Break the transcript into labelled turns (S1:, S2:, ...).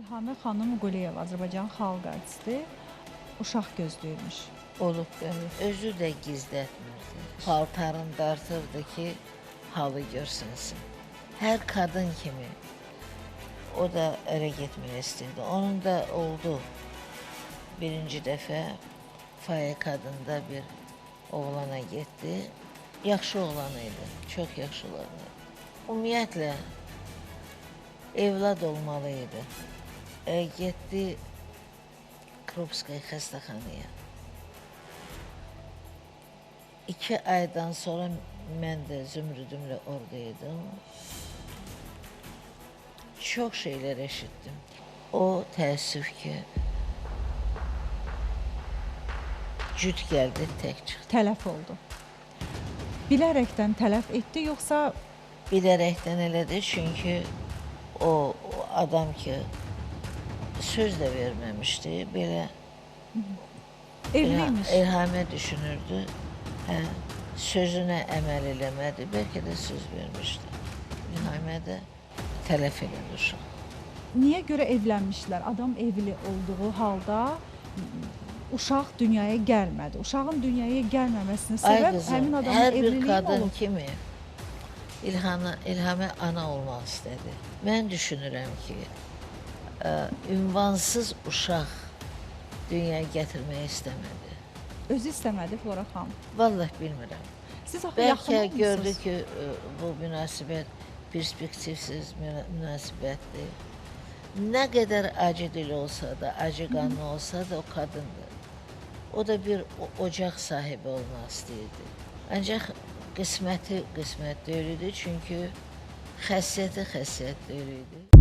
S1: İlhami xanım Quliyeva, Azərbaycan xalq artisti, uşaq gözləyirmiş.
S2: Olub bəli. Özü də gizlətmirdi. Paltarını dartırdı ki, halı görsünsün. Hər qadın kimi o da ərə getmək istəyirdi. Onun da oldu. Birinci dəfə Faik adında bir oğlana getdi. Yaxşı oğlan idi, çox yaxşı oğlan idi. Ümumiyyətlə, evlad olmalı idi. Getdi Krupskaya xəstəxanaya. 2 aydan sonra mən də Zümrüdümlə oradaydım. Çox şeylər eşitdim. O təəssüf ki, cüt gəldi, tək çıxdı.
S1: Tələf oldu. Bilərəkdən tələf etdi, yoxsa
S2: Bilərəkdən elədi, çünki o adam ki, söz də verməmişdi, belə
S1: evliymiş?
S2: İlhamə düşünürdü, sözünə əməl eləmədi, bəlkə də söz vermişdi. İlhamə də tələf elədi uşaq.
S1: Niyə görə evlənmişlər? Adam evli olduğu halda uşaq dünyaya gəlmədi. Uşağın dünyaya gəlməməsini
S2: Ay
S1: səbəb
S2: qızım,
S1: həmin adamın
S2: hər bir
S1: evliliyi
S2: qadın
S1: olub.
S2: kimi İlhamə ana olmaq istədi. Mən düşünürəm ki, ünvansız uşaq dünyaya gətirmək istəmədi.
S1: Özü istəmədi Flora xanım.
S2: Vallahi bilmirəm.
S1: Siz axı yaxın
S2: Bəlkə
S1: olmusunuz.
S2: gördü ki, bu münasibət perspektivsiz münasibətdir. Nə qədər acı dil olsa da, acı qanlı olsa da o qadındır. O da bir ocaq sahibi olmaq istəyirdi. Ancaq qisməti qismət deyildi, çünki xəssiyyəti deyildi.